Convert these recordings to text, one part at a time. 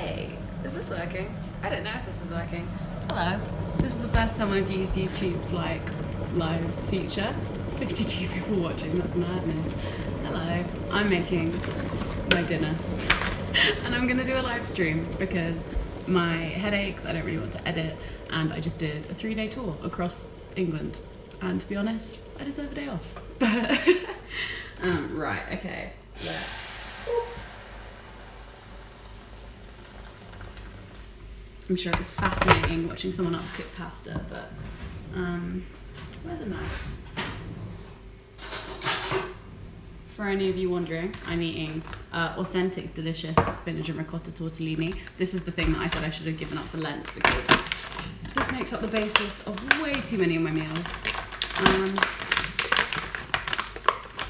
Hey, is this working? I don't know if this is working. Hello. This is the first time I've used YouTube's like live feature. 52 people watching, that's madness. Hello. I'm making my dinner. And I'm gonna do a live stream because my head aches, I don't really want to edit, and I just did a 3-day tour across England. And to be honest, I deserve a day off. But right, okay. I'm sure it's fascinating watching someone else cook pasta, but where's a knife? For any of you wondering, I'm eating authentic, delicious spinach and ricotta tortellini. This is the thing that I said I should have given up for Lent because this makes up the basis of way too many of my meals.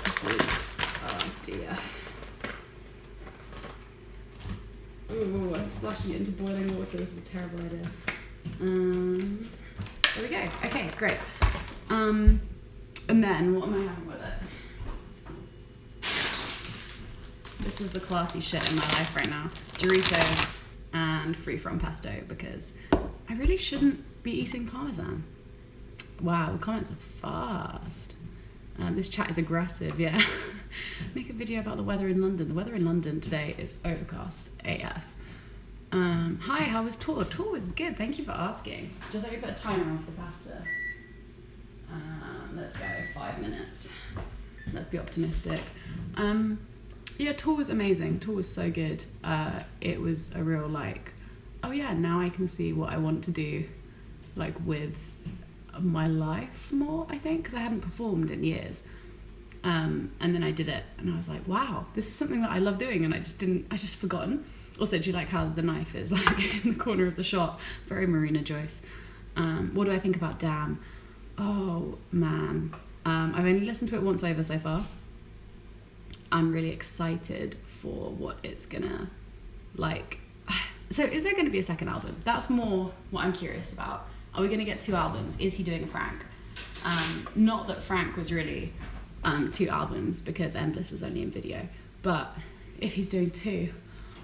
This is, oh dear. Ooh, I'm splashing it into boiling water. This is a terrible idea. There we go. Okay, great. And then, what am I having with it? This is the classy shit in my life right now. Doritos and free-from pesto because I really shouldn't be eating Parmesan. Wow, the comments are fast. This chat is aggressive, yeah. Make a video about the weather in London. The weather in London today is overcast AF. Hi, how was tour? Tour was good, thank you for asking. Just let me put a timer on for the pasta. Let's go, 5 minutes. Let's be optimistic. Yeah, tour was amazing. Tour was so good. It was a real like, oh yeah, now I can see what I want to do like with my life more, I think, because I hadn't performed in years. And then I did it and I was like, wow, this is something that I love doing, and I just forgotten. Also, do you like how the knife is like in the corner of the shot? Very Marina Joyce. What do I think about Damn? Oh man, I've only listened to it once over so far. I'm really excited for what it's gonna like. So is there gonna be a second album? That's more what I'm curious about. Are we gonna get 2 albums? Is he doing a Frank? Not that Frank was really 2 albums because Endless is only in video, but if he's doing 2,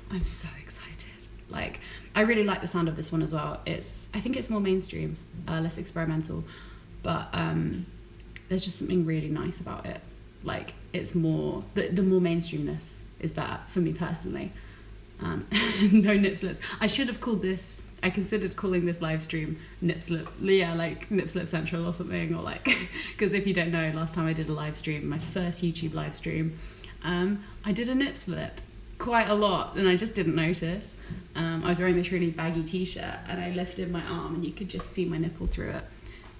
I'm so excited. Like, I really like the sound of this one as well. I think it's more mainstream, less experimental, but there's just something really nice about it. Like, it's more, the more mainstreamness is better for me personally. No nip slips. I should have called this, I considered calling this live stream Nip Slip, yeah, like Nip Slip Central or something, or like, because if you don't know, last time I did a live stream, my first YouTube live stream, I did a nip slip quite a lot and I just didn't notice. I was wearing this really baggy t-shirt and I lifted my arm and you could just see my nipple through it.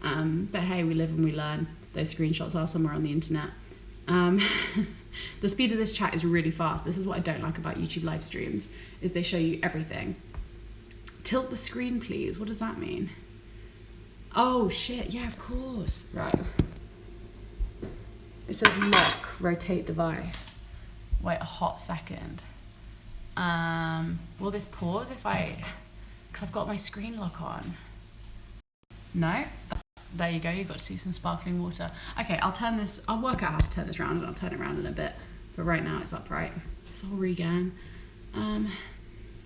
But hey, we live and we learn. Those screenshots are somewhere on the internet. The speed of this chat is really fast. This is what I don't like about YouTube live streams, is they show you everything. Tilt the screen, please. What does that mean? Oh shit, yeah, of course. Right. It says lock, rotate device. Wait a hot second. Will this pause if because I've got my screen lock on? No? There you go, you've got to see some sparkling water. Okay, I'll work out how to turn this around and I'll turn it around in a bit. But right now it's upright. Sorry, gang.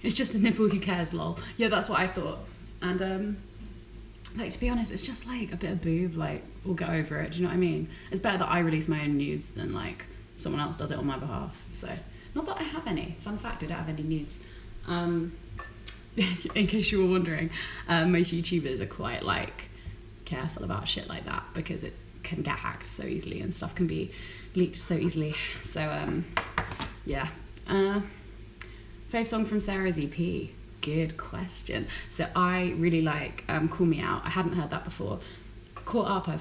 It's just a nipple, who cares, lol. Yeah, that's what I thought. And like, to be honest, it's just like a bit of boob, like, we'll get over it, do you know what I mean? It's better that I release my own nudes than like someone else does it on my behalf. So, not that I have any. Fun fact, I don't have any nudes. In case you were wondering, most YouTubers are quite like careful about shit like that because it can get hacked so easily and stuff can be leaked so easily. So yeah. Fave song from Sarah's EP. Good question. So I really like Call Me Out. I hadn't heard that before. Caught Up, I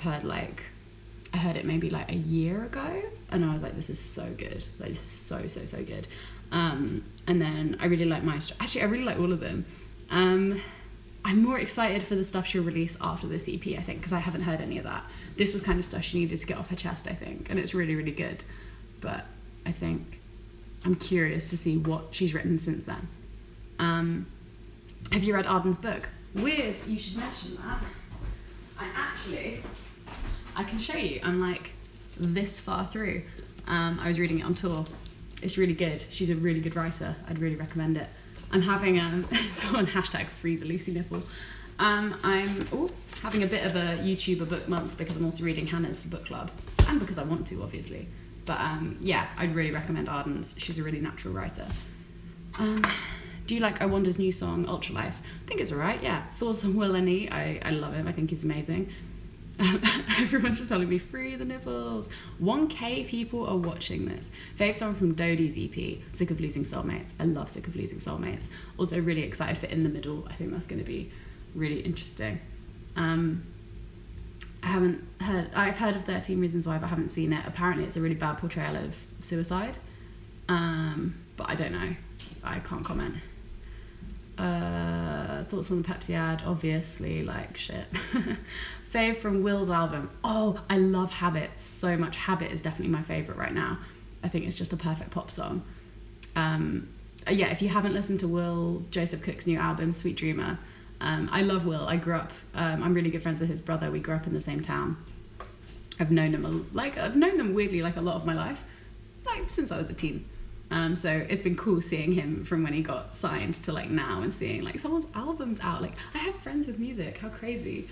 heard it maybe like a year ago and I was like, this is so good. Like, this is so good. And then I really like Maestro. Actually, I really like all of them. I'm more excited for the stuff she'll release after this EP, I think, because I haven't heard any of that. This was kind of stuff she needed to get off her chest, I think, and it's really, really good. But I think I'm curious to see what she's written since then. Have you read Arden's book? Weird, you should mention that. I can show you. I'm like this far through. I was reading it on tour. It's really good. She's a really good writer. I'd really recommend it. I'm having someone hashtag free the Lucy nipple. I'm having a bit of a YouTuber book month because I'm also reading Hannah's for book club, and because I want to, obviously. But yeah, I'd really recommend Arden's. She's a really natural writer. Do you like Iwanda's new song, Ultra Life? I think it's alright, yeah. Thoughts on Will and E? I love him. I think he's amazing. Everyone's just telling me, free the nipples. 1K people are watching this. Fave song from Dodie's EP, Sick of Losing Soulmates. I love Sick of Losing Soulmates. Also really excited for In the Middle. I think that's going to be really interesting. I've heard of 13 Reasons Why, but I haven't seen it. Apparently it's a really bad portrayal of suicide. But I don't know. I can't comment. Thoughts on the Pepsi ad? Obviously, like shit. Fave from Will's album. Oh, I love Habit so much. Habit is definitely my favourite right now. I think it's just a perfect pop song. Yeah, if you haven't listened to Will Joseph Cook's new album, Sweet Dreamer, I love Will. I grew up, I'm really good friends with his brother. We grew up in the same town. I've known them weirdly like a lot of my life, like since I was a teen. So it's been cool seeing him from when he got signed to like now, and seeing like someone's album's out. Like, I have friends with music, how crazy.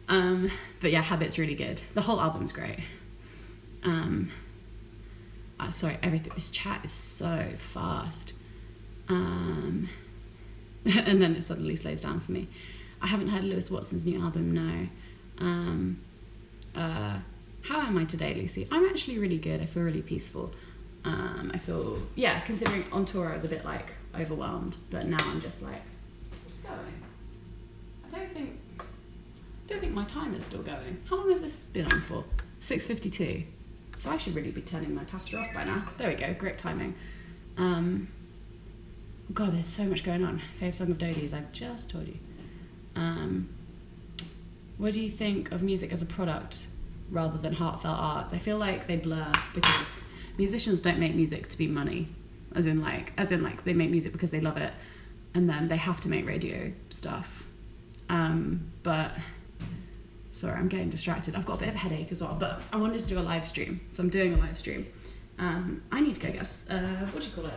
But yeah, Habit's really good. The whole album's great. Sorry, this chat is so fast. And then it suddenly slows down for me. I haven't heard Lewis Watson's new album, no. How am I today, Lucy? I'm actually really good. I feel really peaceful. I feel, yeah, considering on tour I was a bit like overwhelmed, but now I'm just like, what's this going? I don't think my time is still going. How long has this been on for? 6:52. So I should really be turning my pasta off by now. There we go, great timing. God, there's so much going on. Fave song of Dodie's, I've just told you. What do you think of music as a product rather than heartfelt art? I feel like they blur, because musicians don't make music to be money, as in like they make music because they love it, and then they have to make radio stuff. But sorry, I'm getting distracted. I've got a bit of a headache as well, but I wanted to do a live stream, so I'm doing a live stream. I need to go get what do you call it?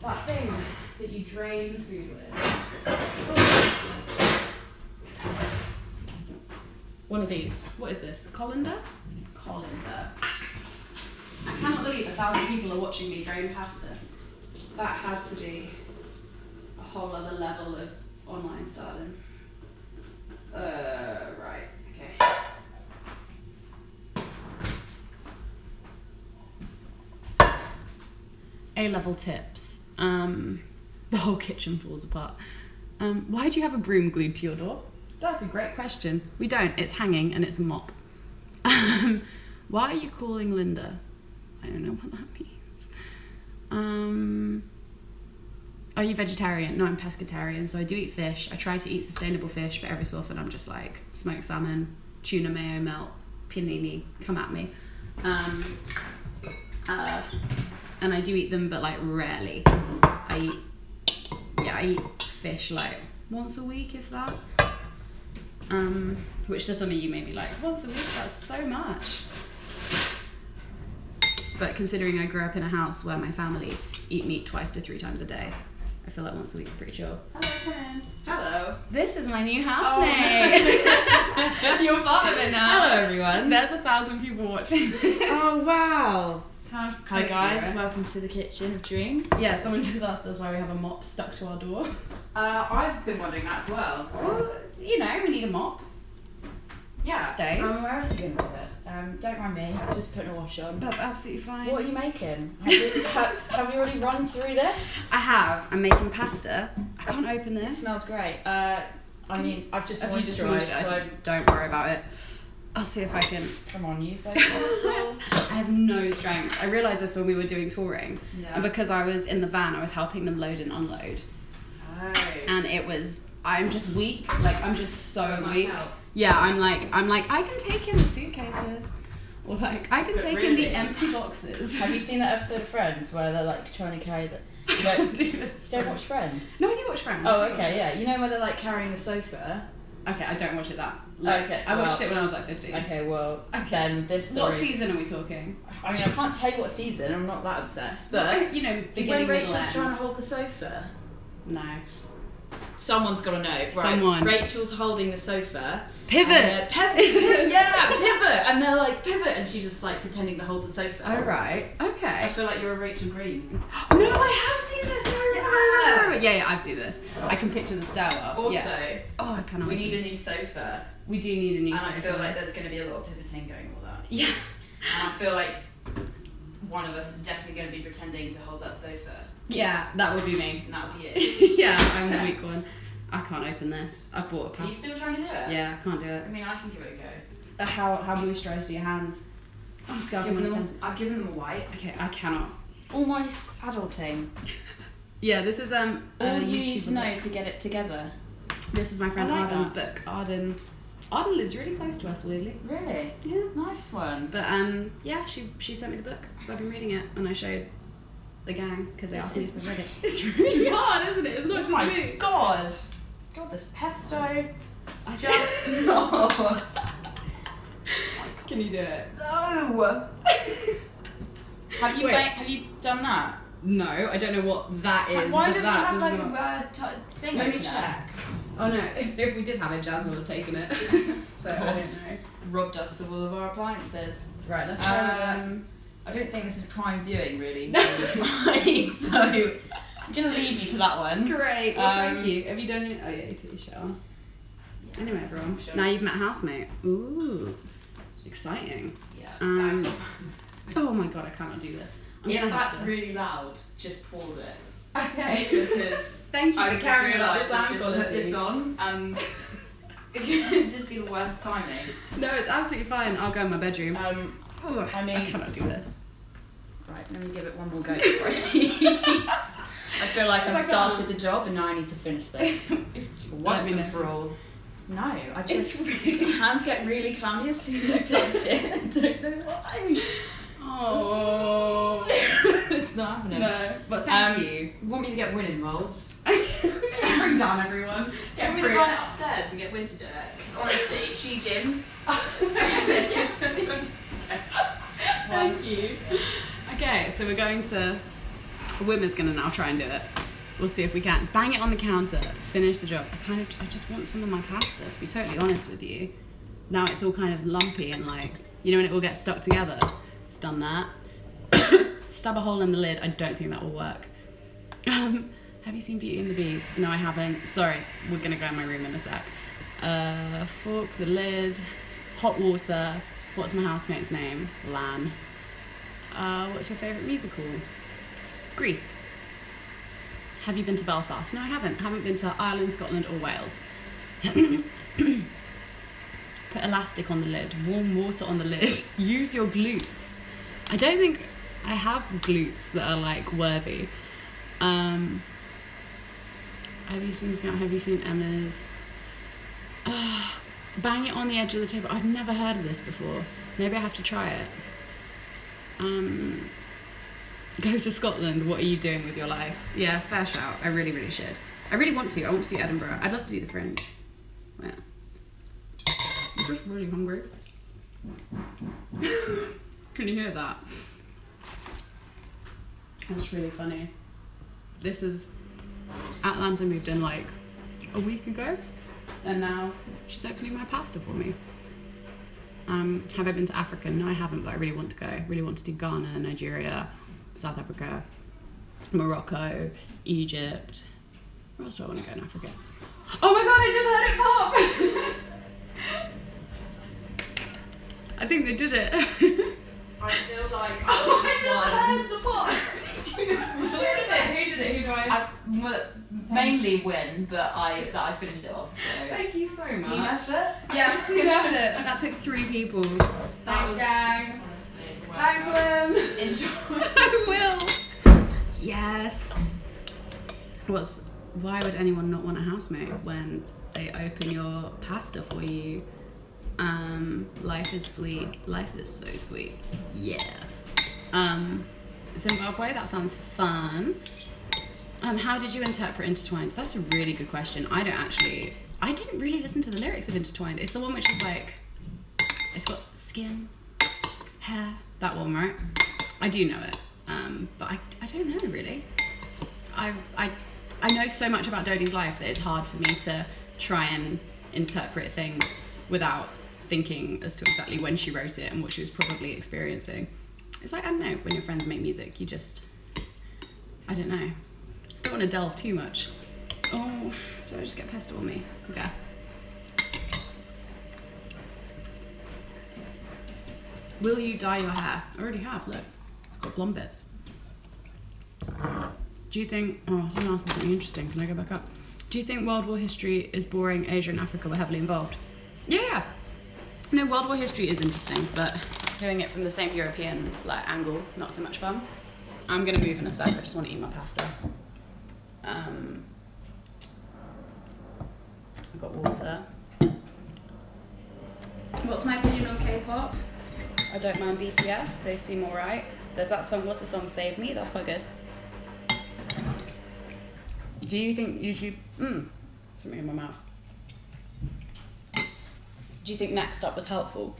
That thing that you drain food with. One of these. What is this? Colander? Colander. I cannot believe 1,000 people are watching me drain pasta. That has to be a whole other level of online styling. Right, okay. A-level tips. The whole kitchen falls apart. Why do you have a broom glued to your door? That's a great question. We don't. It's hanging and it's a mop. Why are you calling Linda? I don't know what that means. Are you vegetarian? No, I'm pescatarian, so I do eat fish. I try to eat sustainable fish, but every so often I'm just like smoked salmon, tuna mayo melt, panini, come at me. And I do eat them, but like rarely. I eat fish like once a week, if that. Which to some of you may be like, once a week, that's so much. But considering I grew up in a house where my family eat meat 2 to 3 times a day, I feel like once a week's pretty chill. Hello, Ken. Hello. This is my new housemate. You're part of it now. Hello, everyone. There's 1,000 people watching this. Oh, wow. Hi guys, welcome to the Kitchen of Dreams. Yeah, someone just asked us why we have a mop stuck to our door. I've been wondering that as well. Well, you know, we need a mop. Yeah. Stays. Where else are you going with it? Don't mind me, just putting a wash on. That's absolutely fine. What are you making? Have you already run through this? I have. I'm making pasta. I can't open this. It smells great. I mean, I've just moisturised, so don't worry about it. I'll see if I can. Come on, use those muscles. I have no strength. I realised this when we were doing touring. Yeah. And because I was in the van, I was helping them load and unload. Oh. And I'm just weak. Like, I'm just so weak. Help. Yeah, I'm like, I can take in the suitcases. Or like, I can take in the empty boxes. Have you seen that episode of Friends where they're like trying to carry the... Don't watch Friends? No, I do watch Friends. Oh, okay, yeah. You know where they're like carrying the sofa? Okay, I don't watch it that. Okay, I watched it when I was like 15. Okay, well, then this story. What season are we talking? I mean, I can't tell you what season. I'm not that obsessed, but you know, when beginning, middle, Rachel's end. trying to hold the sofa. Nice. Someone's got to know. Right. Someone. Rachel's holding the sofa. Pivot. Pivot. Yeah, pivot. And they're like, pivot. And she's just like pretending to hold the sofa. Oh, right. Okay. I feel like you're a Rachel Green. No, I have seen this. Yeah, I've seen this. I can picture the stairwell. Also, oh, I cannot. we need a new sofa. We do need a new sofa. And I feel like there's going to be a lot of pivoting going all that. Yeah. And I feel like one of us is definitely going to be pretending to hold that sofa. Yeah, that would be me. And that'll be it. Yeah, I'm the weak one. I can't open this. I've bought a pack. Are you still trying to do it? Yeah, I can't do it. I mean, I can give it a go. How moisturised are your hands? I'm scared I've given them a white. Okay, I cannot. Almost adulting. Yeah, this is all you need to YouTuber know book. to get it together. This is my friend I like Arden's that. book. Arden lives really close to us, weirdly. Really? Yeah. Nice one. But yeah, she sent me the book, so I've been reading it, and I showed the gang because they asked me if I read it. It's really hard, isn't it? It's not Oh just my me. God, this pesto. It's just not. Can you do it? No. Have you Wait. have you done that? No, I don't know what that is. Why but don't we that have like does not- a word thing? Let me opener? check. Oh no, if we did have it, Jazz would have taken it. So I don't know. Robbed us of all of our appliances. Right, let's try. I don't think this is prime viewing, really. So I'm gonna leave you to that one. Great. Well, thank you. Have you done your? Oh yeah, you put your shirt on. Yeah. Anyway, everyone. Sure. Now you've met a housemate. Ooh, exciting. Yeah. Oh my god, I cannot do this. I'm If gonna have that's to- really loud, just pause it. Okay. Because Thank you I for just carrying on realised this I've just put quality. this on and it could just be the worst timing. No, it's absolutely fine. I'll go in my bedroom. I I mean- cannot do this. Right, let me give it one more go before I leave. I feel like If I I've started the job and now I need to finish this. Once me and know. for all. No, I It's just really hands get really clammy as soon as I touch it. I don't know why. Oh. It's not happening. No, but thank you. You want me to get Win involved? Bring down everyone. Get me to run it upstairs and get Win to do it. Because honestly, she gyms. Thank you. Okay, so we're going to. Wimmer's gonna now try and do it. We'll see if we can. Bang it on the counter. Finish the job. I just want some of my pasta. To be totally honest with you. Now it's all kind of lumpy and like, you know when it all gets stuck together. It's done that. Stab a hole in the lid. I don't think that will work. Have you seen Beauty and the Beast? No, I haven't. Sorry, we're gonna go in my room in a sec. Fork the lid. Hot water. What's my housemate's name? Lan. What's your favourite musical? Greece. Have you been to Belfast? No, I haven't. Haven't been to Ireland, Scotland, or Wales. Put elastic on the lid. Warm water on the lid. Use your glutes. I don't think I have glutes that are like worthy. Have you seen Emma's? Bang it on the edge of the table. I've never heard of this before. Maybe I have to try it. Go to Scotland. What are you doing with your life? Yeah, fair shout. I really, really should. I really want to. I want to do Edinburgh. I'd love to do the Fringe. Yeah. I'm just really hungry. Can you hear that? That's really funny. This is... Atlanta moved in like a week ago. And now she's opening my pasta for me. Have I been to Africa? No, I haven't, but I really want to go. Really want to do Ghana, Nigeria, South Africa, Morocco, Egypt. Where else do I want to go in Africa? Oh my god, I just heard it pop! I think they did it. I feel like I just heard the pot. Who did it? Who do I? Mainly Win, but I finished it off. So. Thank you so much. Team effort. Yeah, team effort. That took 3 people. Thanks, gang. Thanks, Wim. Enjoy. I will. Yes. Why would anyone not want a housemate when they open your pasta for you? Life is sweet. Life is so sweet. Yeah. Zimbabwe, that sounds fun. How did you interpret Intertwined? That's a really good question. I didn't really listen to the lyrics of Intertwined. It's the one which is like, it's got skin, hair, that one, right? I do know it. But I don't know really. I I know so much about Dodie's life that it's hard for me to try and interpret things without thinking as to exactly when she wrote it and what she was probably experiencing. It's like, I don't know, when your friends make music, you just, I don't know. Don't want to delve too much. Oh, did I just get pesto on me? Okay. Will you dye your hair? I already have, look. It's got blonde bits. Do you think, someone asked me something interesting. Can I go back up? Do you think World War history is boring? Asia and Africa were heavily involved. Yeah. No, World War history is interesting, but doing it from the same European angle, not so much fun. I'm gonna move in a sec. I just want to eat my pasta. I've got water. What's my opinion on K-pop? I don't mind BTS. They seem alright. There's that song. What's the song? Save Me. That's quite good. Do you think YouTube... something in my mouth. Do you think Next Up was helpful?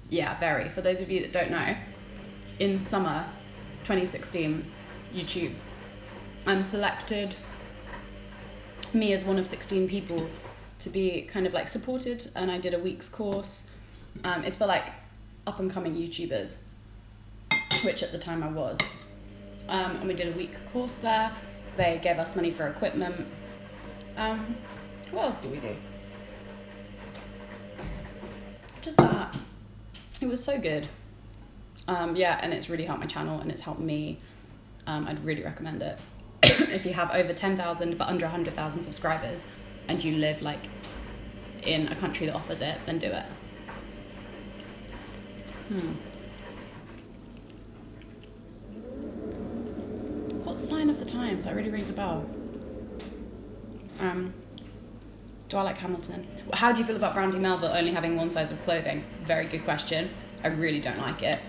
Yeah, very. For those of you that don't know, in summer 2016, YouTube selected me as one of 16 people to be kind of supported, and I did a week's course. It's for up and coming YouTubers, which at the time I was. And we did a week course there. They gave us money for equipment. What else do we do? Just that. It was so good. Yeah, and it's really helped my channel and it's helped me. I'd really recommend it. If you have over 10,000 but under 100,000 subscribers and you live in a country that offers it, then do it. What sign of the times? That really rings a bell. Do I like Hamilton? How do you feel about Brandy Melville only having one size of clothing? Very good question. I really don't like it.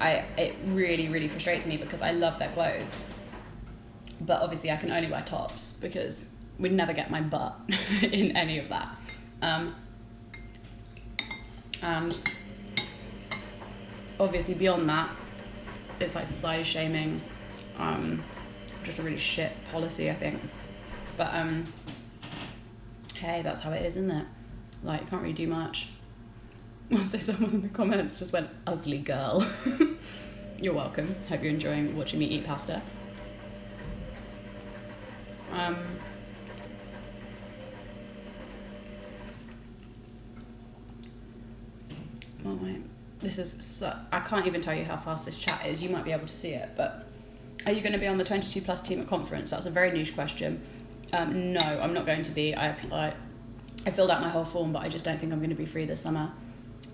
It really, really frustrates me because I love their clothes. But obviously I can only wear tops because we'd never get my butt in any of that. And obviously beyond that, it's size shaming. Just a really shit policy, I think. But hey, that's how it is, isn't it? You can't really do much. Also, someone in the comments just went, ugly girl. You're welcome. Hope you're enjoying watching me eat pasta. Oh wait, this is so, I can't even tell you how fast this chat is. You might be able to see it, but are you going to be on the 22 plus team at conference? That's a very niche question. No, I'm not going to be. I filled out my whole form, but I just don't think I'm going to be free this summer.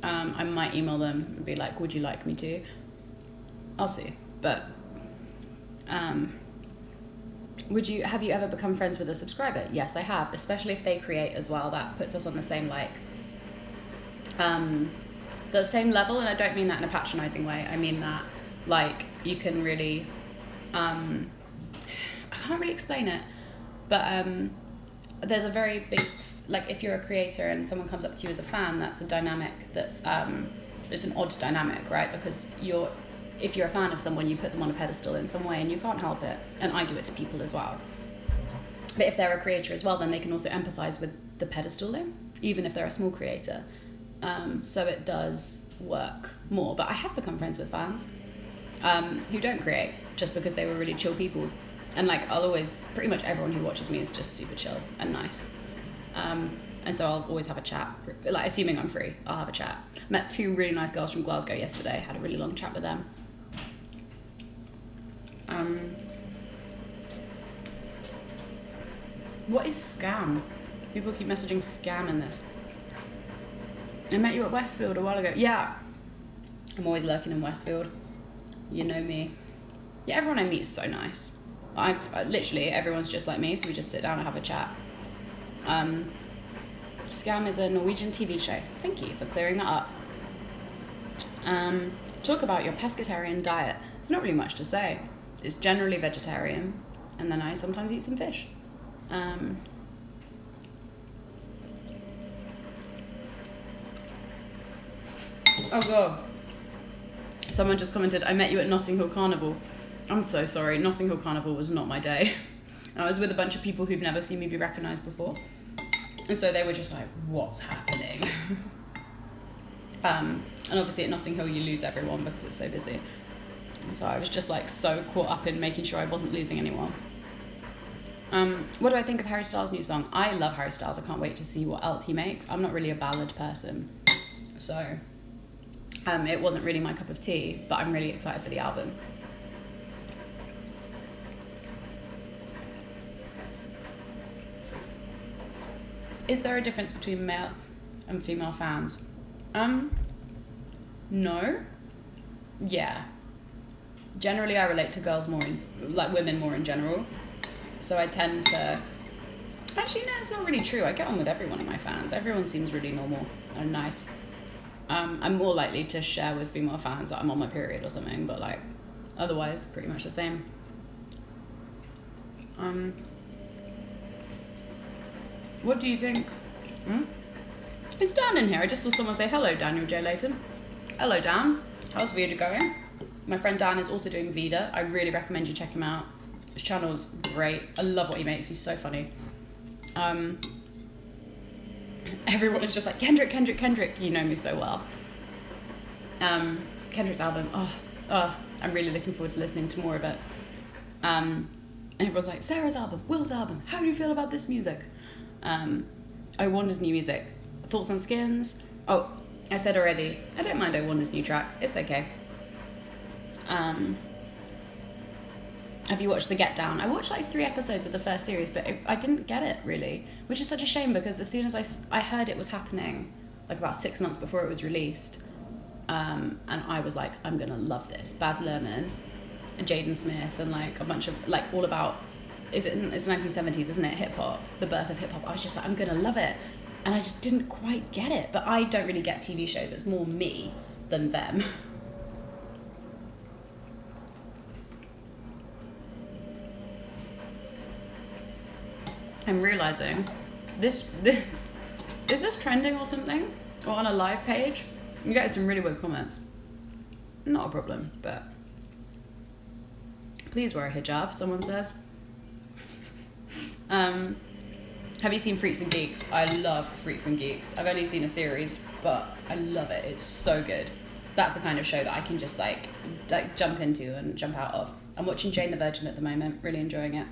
I might email them and be like, would you like me to? I'll see. But have you ever become friends with a subscriber? Yes, I have, especially if they create as well. That puts us on the same the same level, and I don't mean that in a patronizing way. I mean that you can really I can't really explain it, but there's a very big if you're a creator and someone comes up to you as a fan, that's a dynamic that's it's an odd dynamic, right? Because if you're a fan of someone, you put them on a pedestal in some way and you can't help it, and I do it to people as well. But if they're a creator as well, then they can also empathize with the pedestaling, even if they're a small creator. So it does work more. But I have become friends with fans who don't create, just because they were really chill people. And I'll always, pretty much everyone who watches me is just super chill and nice. And so I'll always have a chat, assuming I'm free, I'll have a chat. Met 2 really nice girls from Glasgow yesterday, had a really long chat with them. What is scam? People keep messaging scam in this. I met you at Westfield a while ago. Yeah, I'm always lurking in Westfield. You know me. Yeah, everyone I meet is so nice. Literally, everyone's just like me, so we just sit down and have a chat. Scam is a Norwegian TV show. Thank you for clearing that up. Talk about your pescatarian diet. It's not really much to say. It's generally vegetarian, and then I sometimes eat some fish. Oh god. Someone just commented, I met you at Notting Hill Carnival. I'm so sorry, Notting Hill Carnival was not my day. And I was with a bunch of people who've never seen me be recognised before. And so they were just like, what's happening? And obviously at Notting Hill you lose everyone because it's so busy. And so I was just like so caught up in making sure I wasn't losing anyone. What do I think of Harry Styles' new song? I love Harry Styles. I can't wait to see what else he makes. I'm not really a ballad person. So it wasn't really my cup of tea, but I'm really excited for the album. Is there a difference between male and female fans? No. Yeah. Generally, I relate to girls more, like women more in general. So I tend to... Actually, no, it's not really true. I get on with every one of my fans. Everyone seems really normal and nice. I'm more likely to share with female fans that I'm on my period or something, but like, otherwise, pretty much the same. What do you think? Is Dan in here? I just saw someone say hello, Daniel J. Layton. Hello, Dan. How's Vida going? My friend Dan is also doing Vida. I really recommend you check him out. His channel's great. I love what he makes. He's so funny. Everyone is just like, Kendrick. You know me so well. Kendrick's album. I'm really looking forward to listening to more of it. Everyone's like, Sarah's album, Will's album. How do you feel about this music? Wanda's new music. Thoughts on Skins? Oh, I said already. I don't mind Wanda's new track. It's okay. Have you watched The Get Down? I watched like 3 episodes of the first series, but I didn't get it really, which is such a shame because as soon as I heard it was happening, like about 6 months before it was released, and I was like, I'm gonna love this. Baz Luhrmann, Jaden Smith, and like a bunch of like all about, it's 1970s, isn't it? Hip hop, the birth of hip hop. I was just like, I'm gonna love it, and I just didn't quite get it. But I don't really get TV shows. It's more me than them. I'm realizing this is this trending or something, or on a live page? You get some really weird comments. Not a problem, but please wear a hijab, someone says. Have you seen Freaks and Geeks? I love Freaks and Geeks. I've only seen a series, but I love it. It's so good. That's the kind of show that I can just like jump into and jump out of. I'm watching Jane the Virgin at the moment, really enjoying it.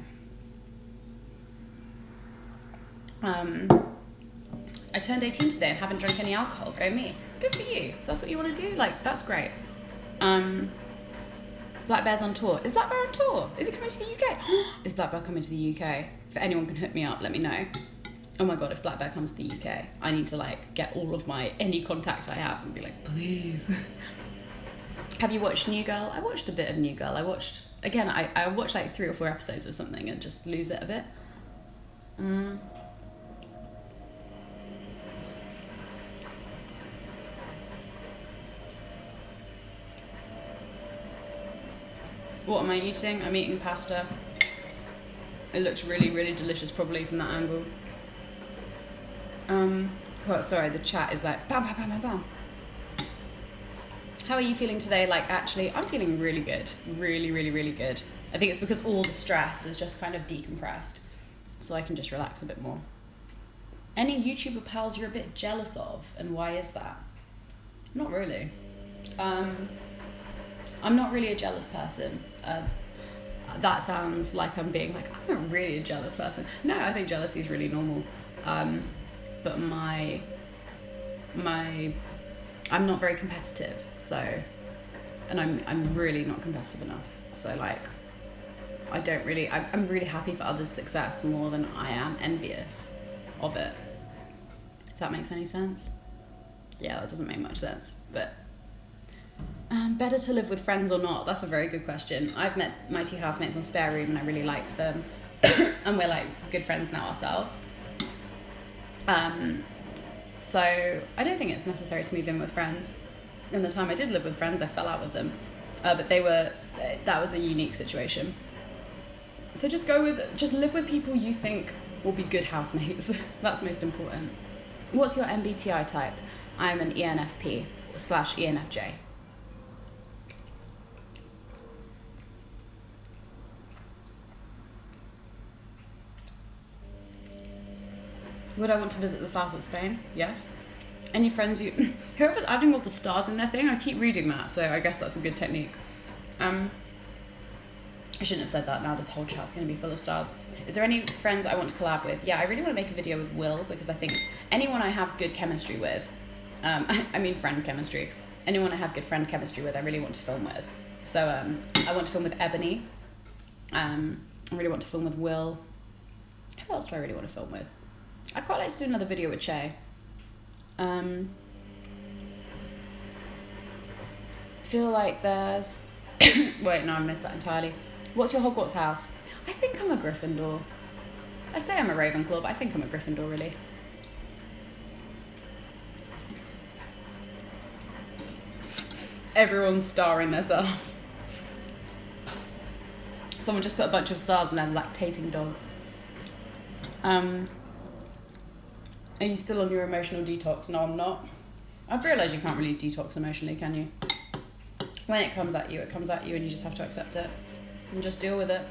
I turned 18 today and haven't drank any alcohol. Go me. Good for you. If that's what you want to do, like, that's great. Black Bear's on tour. Is Black Bear on tour? Is it coming to the UK? Is Black Bear coming to the UK? If anyone can hook me up, let me know. Oh my god, if Black Bear comes to the UK, I need to like get all of any contact I have and be like, please. Have you watched New Girl? I watched a bit of New Girl. I watched like 3 or 4 episodes of something and just lose it a bit. What am I eating? I'm eating pasta. It looks really, really delicious, probably from that angle. God, sorry, the chat is like bam, bam, bam, bam, bam. How are you feeling today? Like, actually, I'm feeling really good. Really, really, really good. I think it's because all the stress is just kind of decompressed, so I can just relax a bit more. Any YouTuber pals you're a bit jealous of, and why is that? Not really. I'm not really a jealous person. That sounds like I'm being like, I'm not really a jealous person. No, I think jealousy is really normal. But I'm not very competitive, so, and I'm really not competitive enough. So like, I'm really happy for others' success more than I am envious of it. If that makes any sense. Yeah, that doesn't make much sense, but better to live with friends or not? That's a very good question. I've met my 2 housemates on Spare Room and I really like them. And we're like good friends now ourselves. So I don't think it's necessary to move in with friends. In the time I did live with friends, I fell out with them. But that was a unique situation. So just live with people you think will be good housemates. That's most important. What's your MBTI type? I'm an ENFP/ENFJ. Would I want to visit the south of Spain? Yes. Any friends whoever's adding all the stars in their thing, I keep reading that, so I guess that's a good technique. I shouldn't have said that, now this whole chat's going to be full of stars. Is there any friends I want to collab with? Yeah, I really want to make a video with Will, because I think anyone I have good chemistry with, I mean friend chemistry, anyone I have good friend chemistry with, I really want to film with. So I want to film with Ebony. I really want to film with Will. Who else do I really want to film with? I'd quite like to do another video with Che. I feel like there's... Wait, no, I missed that entirely. What's your Hogwarts house? I think I'm a Gryffindor. I say I'm a Ravenclaw, but I think I'm a Gryffindor, really. Everyone's starring themselves. Someone just put a bunch of stars and they're lactating dogs. Are you still on your emotional detox? No, I'm not. I've realised you can't really detox emotionally, can you? When it comes at you and you just have to accept it and just deal with it.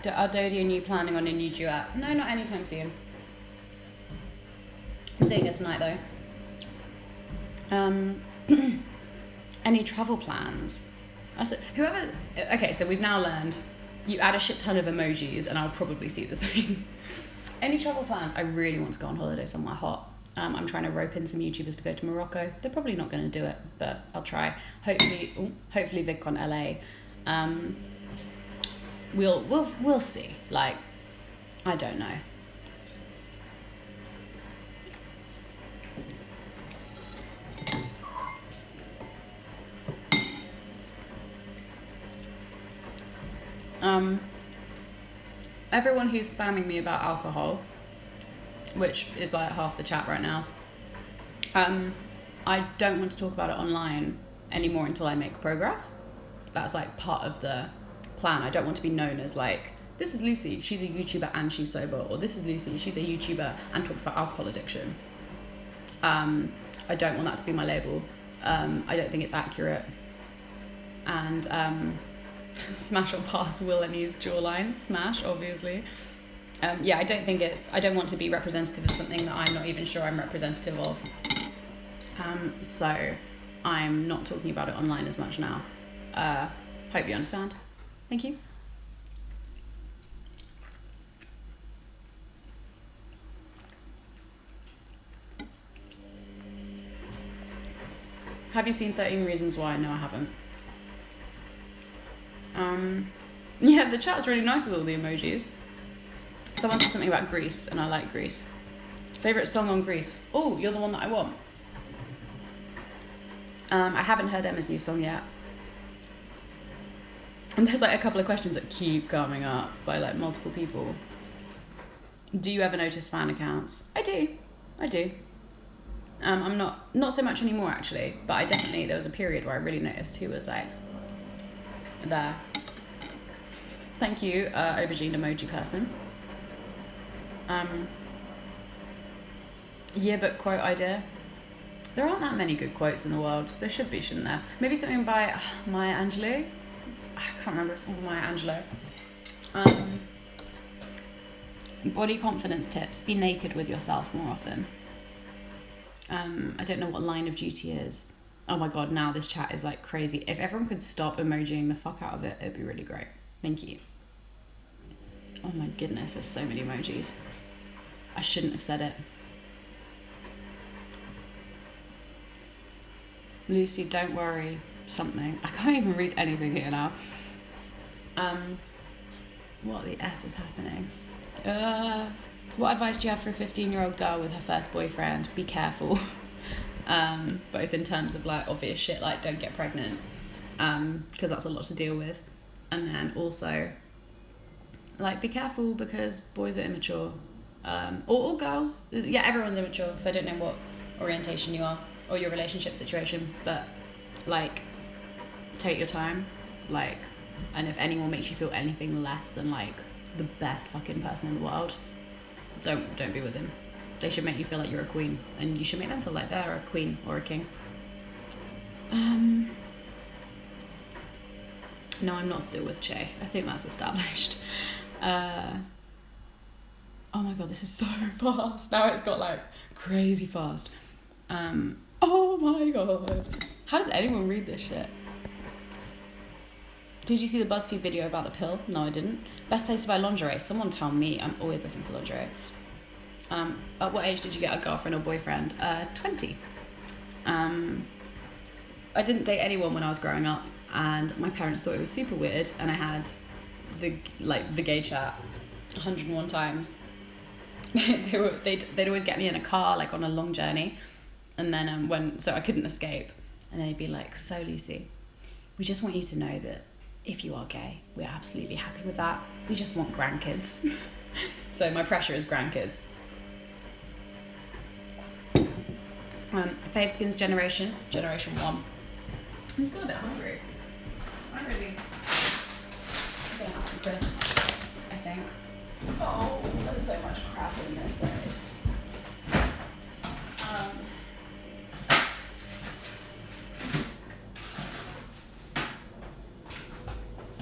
Are Dodie and you planning on a new duet? No, not anytime soon. Seeing her tonight though. Any travel plans? Okay, so we've now learned you add a shit ton of emojis and I'll probably see the thing. Any travel plans? I really want to go on holiday somewhere hot. I'm trying to rope in some YouTubers to go to Morocco. They're probably not going to do it, but I'll try. Hopefully VidCon LA. We'll see. Like, I don't know. Everyone who's spamming me about alcohol, which is like half the chat right now, I don't want to talk about it online anymore until I make progress. That's like part of the plan. I don't want to be known as like, this is Lucy, she's a YouTuber and she's sober, or this is Lucy, she's a YouTuber and talks about alcohol addiction. I don't want that to be my label. I don't think it's accurate. And smash or pass Will and his jawline. Smash, obviously. Yeah, I don't want to be representative of something that I'm not even sure I'm representative of. So I'm not talking about it online as much now. Hope you understand. Thank you. Have you seen 13 Reasons Why? No, I haven't. Yeah, the chat's really nice with all the emojis. Someone said something about Greece, and I like Greece. Favourite song on Greece? Oh, you're the one that I want. I haven't heard Emma's new song yet. And there's like a couple of questions that keep coming up by like multiple people. Do you ever notice fan accounts? I do. I'm not so much anymore actually, but there was a period where I really noticed who was like there. Thank you, aubergine emoji person. Yearbook quote idea. There aren't that many good quotes in the world. There should be, shouldn't there? Maybe something by Maya Angelou. I can't remember if it was Maya Angelou. Body confidence tips. Be naked with yourself more often. I don't know what Line of Duty is. Oh my god, now this chat is like crazy. If everyone could stop emojiing the fuck out of it, it'd be really great. Thank you. Oh my goodness, there's so many emojis. I shouldn't have said it. Lucy, don't worry. Something. I can't even read anything here now. What the F is happening? What advice do you have for a 15-year-old girl with her first boyfriend? Be careful. Both in terms of like obvious shit like don't get pregnant, because that's a lot to deal with, and then also like be careful because boys are immature, or girls. Yeah, everyone's immature because I don't know what orientation you are or your relationship situation, but like take your time, like, and if anyone makes you feel anything less than like the best fucking person in the world, don't be with him. They should make you feel like you're a queen, and you should make them feel like they're a queen or a king. No, I'm not still with Che. I think that's established. Oh my god, this is so fast. Now it's got like crazy fast. Oh my god. How does anyone read this shit? Did you see the BuzzFeed video about the pill? No, I didn't. Best place to buy lingerie? Someone tell me. I'm always looking for lingerie. At what age did you get a girlfriend or boyfriend? 20. I didn't date anyone when I was growing up, and my parents thought it was super weird, and I had the gay chat 101 times. They'd always get me in a car, like on a long journey, and then so I couldn't escape, and they'd be like, so Lucy, we just want you to know that if you are gay, we're absolutely happy with that. We just want grandkids. So my pressure is grandkids. Fave Skins generation 1. I'm still a bit hungry. I'm gonna have some crisps, I think. Oh, there's so much crap in this place.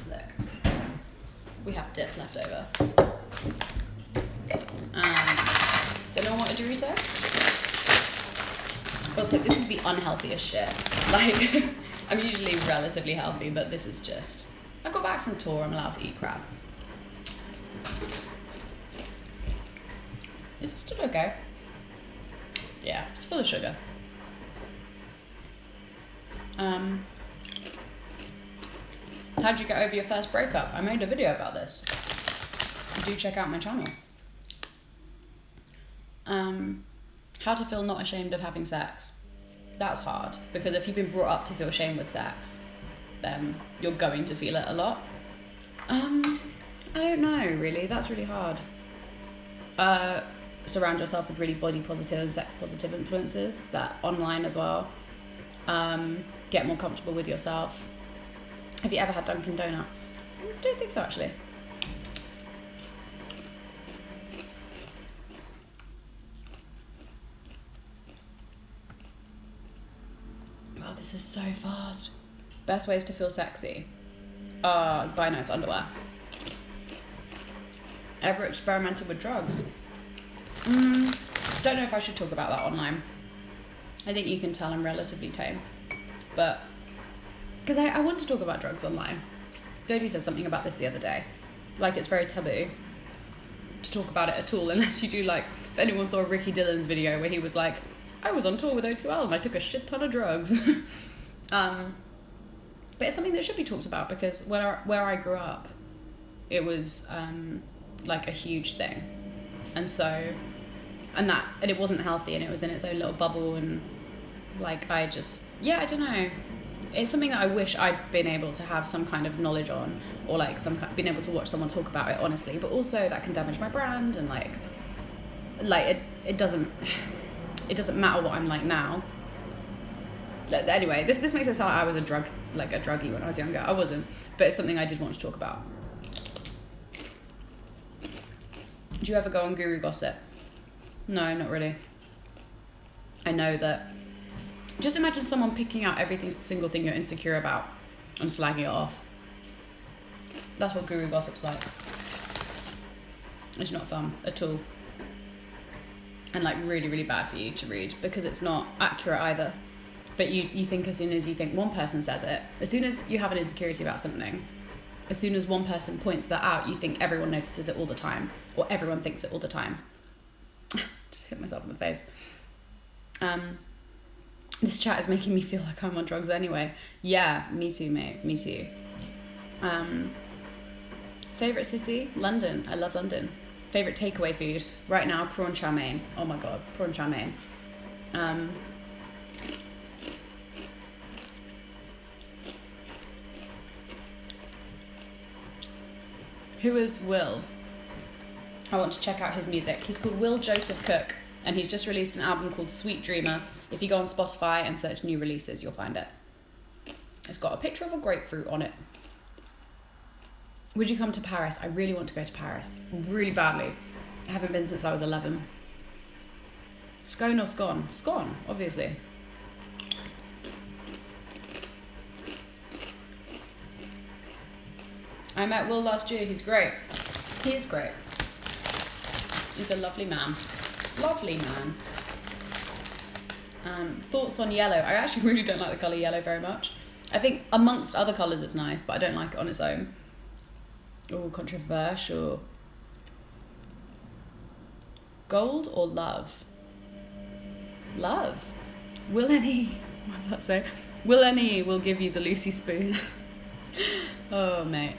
Look, we have dip left over. Does anyone want a Dorito? Also, this is the unhealthiest shit. Like, I'm usually relatively healthy, but this is just... I got back from tour, I'm allowed to eat crap. Is it still okay? Yeah, it's full of sugar. How'd you get over your first breakup? I made a video about this. Do check out my channel. How to feel not ashamed of having sex. That's hard, because if you've been brought up to feel shame with sex, then you're going to feel it a lot. I don't know, really. That's really hard. Surround yourself with really body positive and sex positive influences, that online as well. Get more comfortable with yourself. Have you ever had Dunkin' Donuts? I don't think so, actually. Wow, this is so fast. Best ways to feel sexy. Buy nice underwear. Ever experimented with drugs? Don't know if I should talk about that online. I think you can tell I'm relatively tame. But, because I want to talk about drugs online. Dodie said something about this the other day. Like, it's very taboo to talk about it at all, unless you do, like, if anyone saw Ricky Dillon's video where he was like, I was on tour with O2L and I took a shit ton of drugs. But it's something that should be talked about, because where I grew up, it was like a huge thing. And it wasn't healthy, and it was in its own little bubble, and like I don't know. It's something that I wish I'd been able to have some kind of knowledge on, or like been able to watch someone talk about it honestly, but also that can damage my brand, and like it doesn't matter what I'm like now. Anyway, this makes it sound like I was a druggie when I was younger. I wasn't, but it's something I did want to talk about. Do you ever go on guru gossip? No, not really. I know that. Just imagine someone picking out every single thing you're insecure about and slagging it off. That's what guru gossip's like. It's not fun at all. And like really, really bad for you to read, because it's not accurate either. But you think as soon as you think one person says it, as soon as you have an insecurity about something, as soon as one person points that out, you think everyone notices it all the time, or everyone thinks it all the time. Just hit myself in the face. This chat is making me feel like I'm on drugs anyway. Yeah, me too, mate. Me too. Favourite city? London. I love London. Favourite takeaway food? Right now, prawn chow mein. Oh my god, prawn chow mein. Who is Will? I want to check out his music. He's called Will Joseph Cook, and he's just released an album called Sweet Dreamer. If you go on Spotify and search new releases, you'll find it. It's got a picture of a grapefruit on it. Would you come to Paris? I really want to go to Paris. Really badly. I haven't been since I was 11. Scone or scone? Scone, obviously. I met Will last year. He's great. He is great. He's a lovely man. Lovely man. Thoughts on yellow? I actually really don't like the colour yellow very much. I think amongst other colours it's nice, but I don't like it on its own. Oh, controversial. Gold or love? Love. Will any... What does that say? Will any will give you the Lucy spoon. Oh, mate.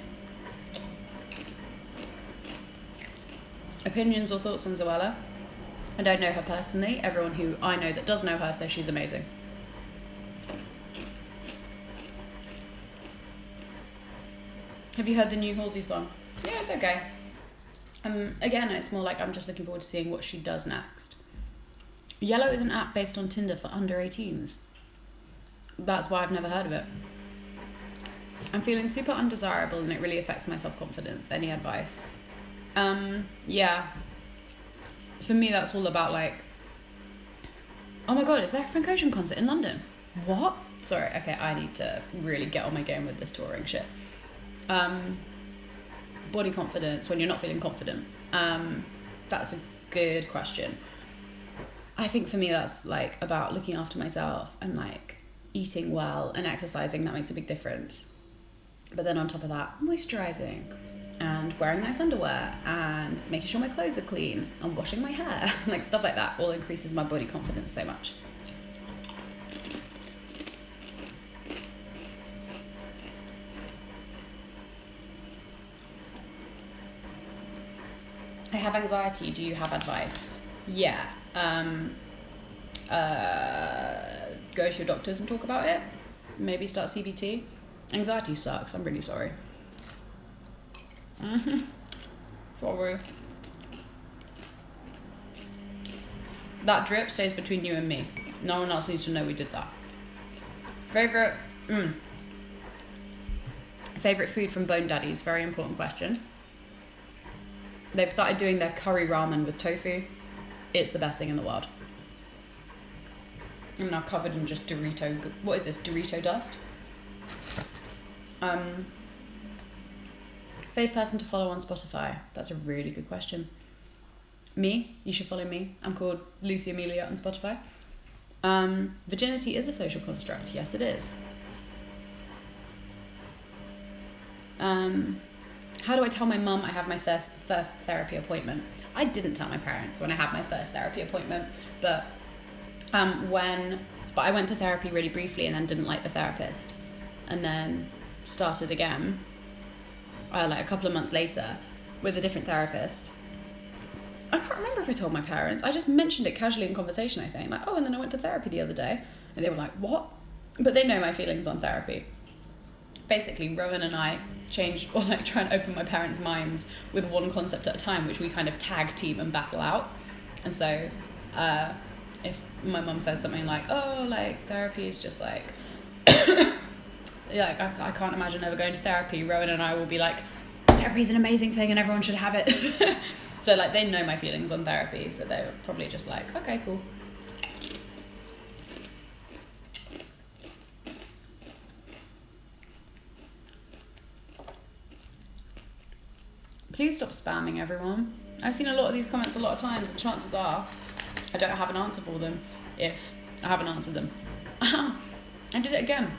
Opinions or thoughts on Zoella? I don't know her personally. Everyone who I know that does know her says she's amazing. Have you heard the new Halsey song? Yeah, it's okay. Again, it's more like I'm just looking forward to seeing what she does next. Yellow is an app based on Tinder for under 18s. That's why I've never heard of it. I'm feeling super undesirable and it really affects my self-confidence. Any advice? Yeah. For me, that's all about like, oh my god, is there a Frank Ocean concert in London? What? Sorry, okay, I need to really get on my game with this touring shit. Body confidence when you're not feeling confident. That's a good question. I think for me that's like about looking after myself and like eating well and exercising. That makes a big difference. But then on top of that, moisturising and wearing nice underwear and making sure my clothes are clean and washing my hair, like stuff like that all increases my body confidence so much. I have anxiety. Do you have advice? Yeah. Go to your doctors and talk about it. Maybe start CBT. Anxiety sucks. I'm really sorry. Sorry. That drip stays between you and me. No one else needs to know we did that. Favorite food from Bone Daddies? Very important question. They've started doing their curry ramen with tofu. It's the best thing in the world. I'm now covered in just Dorito. What is this? Dorito dust? Favorite person to follow on Spotify? That's a really good question. Me? You should follow me. I'm called Lucy Amelia on Spotify. Virginity is a social construct. Yes, it is. How do I tell my mum I have my first therapy appointment? I didn't tell my parents when I had my first therapy appointment, but I went to therapy really briefly and then didn't like the therapist, and then started again like a couple of months later with a different therapist. I can't remember if I told my parents. I just mentioned it casually in conversation, I think. Like, oh, and then I went to therapy the other day. And they were like, what? But they know my feelings on therapy. Basically, Rowan and I try and open my parents' minds with one concept at a time, which we kind of tag team and battle out. And so if my mum says something like, oh, like, therapy is just like, like, I can't imagine ever going to therapy, Rowan and I will be like, therapy is an amazing thing and everyone should have it. So, like, they know my feelings on therapy, so they're probably just like, okay, cool. Please stop spamming, everyone. I've seen a lot of these comments a lot of times, and chances are I don't have an answer for them if I haven't answered them. I did it again.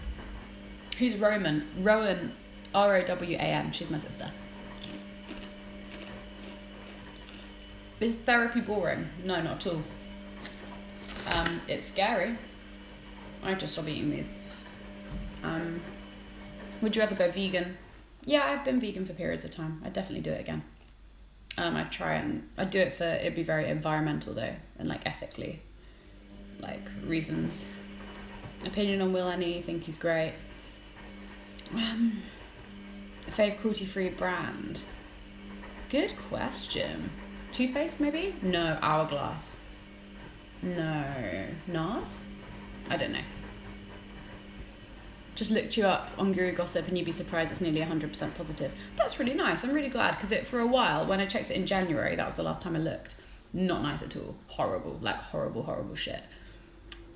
Who's Rowan? Rowan, Rowan. She's my sister. Is therapy boring? No, not at all. It's scary. I have to stop eating these. Would you ever go vegan? Yeah, I've been vegan for periods of time. I'd definitely do it again. I'd do it for, it'd be very environmental though, and like ethically, like reasons. Opinion on Will Annie, think he's great. Fave cruelty-free brand? Good question. Too Faced maybe? No, Hourglass. No, NARS? I don't know. Just looked you up on Guru Gossip and you'd be surprised it's nearly 100% positive. That's really nice. I'm really glad because for a while, when I checked it in January, that was the last time I looked. Not nice at all. Horrible. Like horrible, horrible shit.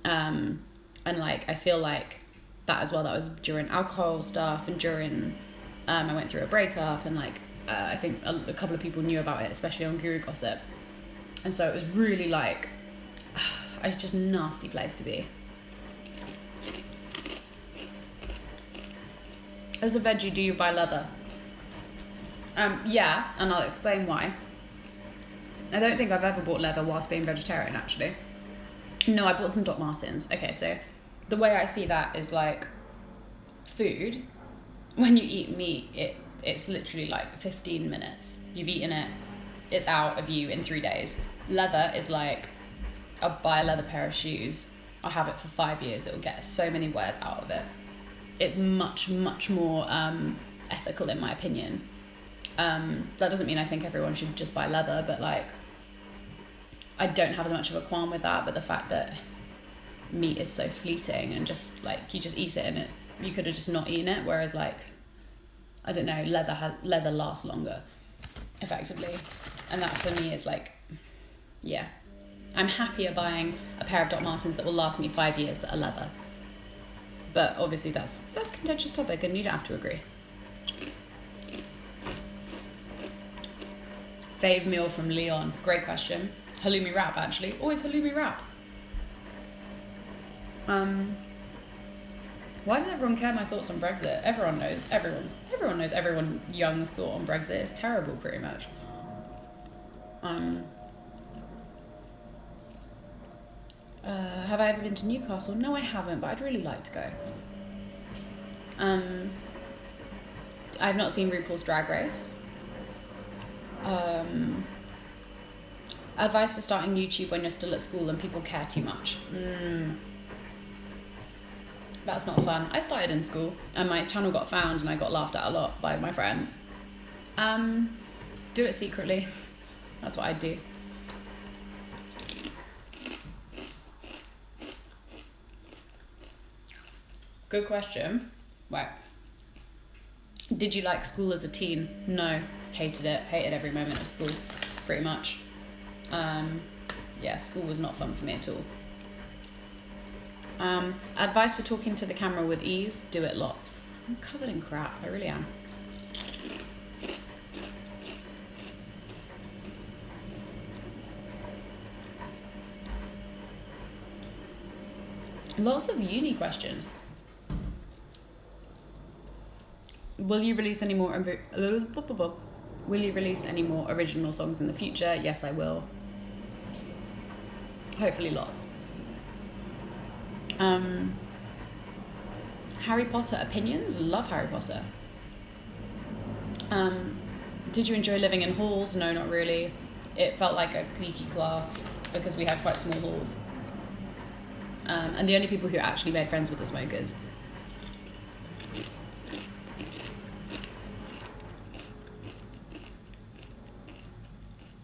And like, I feel like that as well, that was during alcohol stuff and during, I went through a breakup and like, I think a couple of people knew about it, especially on Guru Gossip. And so it was really like, it's just a nasty place to be. As a veggie, do you buy leather? Yeah, and I'll explain why. I don't think I've ever bought leather whilst being vegetarian, actually. No, I bought some Doc Martens. Okay, so the way I see that is like food. When you eat meat, it's literally like 15 minutes. You've eaten it, it's out of you in 3 days. Leather is like, I'll buy a leather pair of shoes, I'll have it for 5 years, it'll get so many wears out of it. It's much, much more ethical in my opinion. That doesn't mean I think everyone should just buy leather, but like, I don't have as much of a qualm with that, but the fact that meat is so fleeting and just like, you just eat it and you could have just not eaten it, whereas like, I don't know, leather lasts longer, effectively. And that for me is like, yeah. I'm happier buying a pair of Doc Martens that will last me 5 years that are leather. But obviously that's a contentious topic and you don't have to agree. Fave meal from Leon. Great question. Halloumi wrap, actually. Always halloumi wrap. Why does everyone care my thoughts on Brexit? Everyone knows. Everyone knows everyone young's thought on Brexit is terrible, pretty much. Have I ever been to Newcastle? No, I haven't, but I'd really like to go. I've not seen RuPaul's Drag Race. Advice for starting YouTube when you're still at school and people care too much. That's not fun. I started in school and my channel got found and I got laughed at a lot by my friends. Do it secretly. That's what I'd do. Good question. Right. Did you like school as a teen? No. Hated it. Hated every moment of school, pretty much. Yeah, school was not fun for me at all. Advice for talking to the camera with ease? Do it lots. I'm covered in crap. I really am. Lots of uni questions. Will you release any more original songs in the future? Yes, I will. Hopefully lots. Harry Potter opinions? Love Harry Potter. Did you enjoy living in halls? No, not really. It felt like a cliquey class because we had quite small halls. And the only people who actually made friends with the smokers.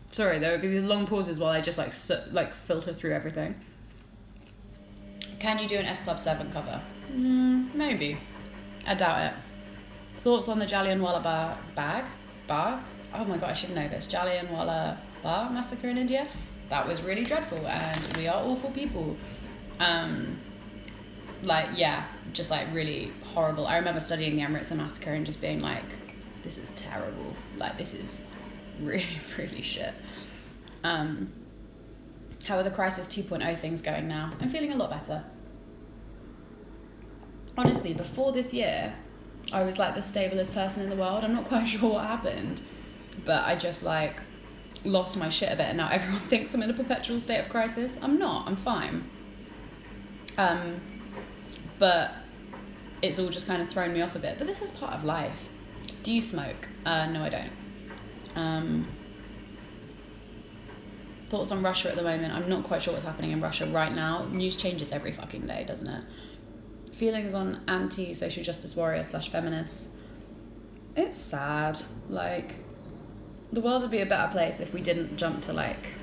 Sorry, there would be these long pauses while I just like filter through everything. Can you do an S Club 7 cover? Maybe. I doubt it. Thoughts on the Jallianwala Bagh? Oh my god, I should know this. Jallianwala Bagh massacre in India? That was really dreadful and we are awful people. Just like really horrible. I remember studying the Amritsar massacre and just being like, this is terrible. Like, this is really, really shit. How are the Crisis 2.0 things going now? I'm feeling a lot better. Honestly, before this year, I was like the stablest person in the world. I'm not quite sure what happened, but I just like lost my shit a bit and now everyone thinks I'm in a perpetual state of crisis. I'm not, I'm fine. But it's all just kind of thrown me off a bit, but this is part of life. Do you smoke? No, I don't. Thoughts on Russia at the moment? I'm not quite sure what's happening in Russia right now. News changes every fucking day, doesn't it? Feelings on anti-social justice warrior / feminists. It's sad. Like, the world would be a better place if we didn't jump to like,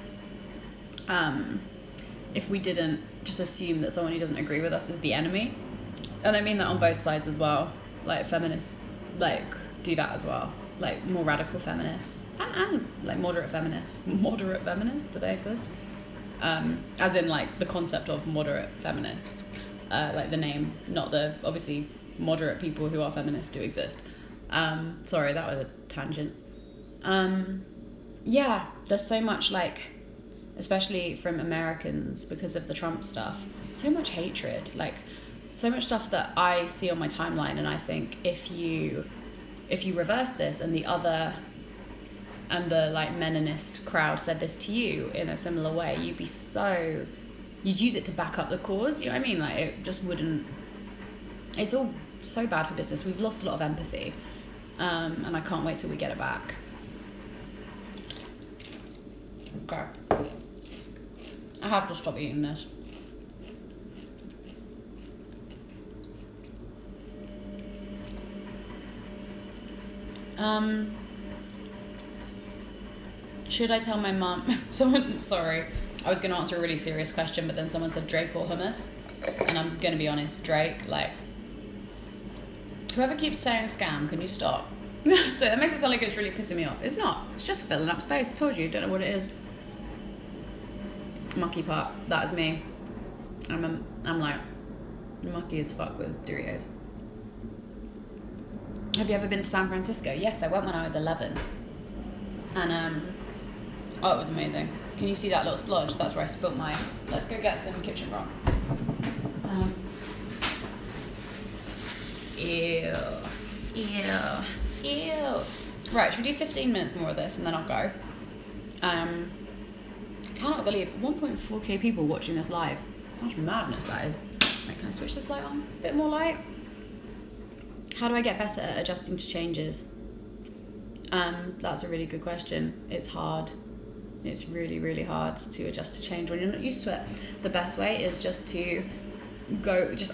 if we didn't just assume that someone who doesn't agree with us is the enemy. And I mean that on both sides as well. Like, feminists, like, do that as well. Like, more radical feminists and like moderate feminists. Moderate feminists, do they exist? As in like the concept of moderate feminist, like the name, not the, obviously moderate people who are feminists do exist. Sorry, that was a tangent. Yeah, there's so much, like, especially from Americans because of the Trump stuff, so much hatred, like so much stuff that I see on my timeline, and I think if you reverse this and the like Meninist crowd said this to you in a similar way, you'd use it to back up the cause, you know what I mean? Like, it just wouldn't, it's all so bad for business. We've lost a lot of empathy, and I can't wait till we get it back. Okay. I have to stop eating this. Should I tell my mum? Sorry, I was going to answer a really serious question, but then someone said Drake or hummus, and I'm going to be honest, Drake, like, whoever keeps saying scam, can you stop? So that makes it sound like it's really pissing me off. It's not. It's just filling up space. I told you, don't know what it is. Mucky part, that is me. I'm like mucky as fuck with Doritos. Have you ever been to San Francisco? Yes, I went when I was 11. And oh, it was amazing. Can you see that little splodge? That's where I spilt my. Let's go get some kitchen rock. Ew. Right, should we do 15 minutes more of this and then I'll go? Cannot believe 1.4k people watching this live. How much madness that is. Right, can I switch this light on? A bit more light. How do I get better at adjusting to changes? That's a really good question. It's hard. It's really, really hard to adjust to change when you're not used to it. The best way is just to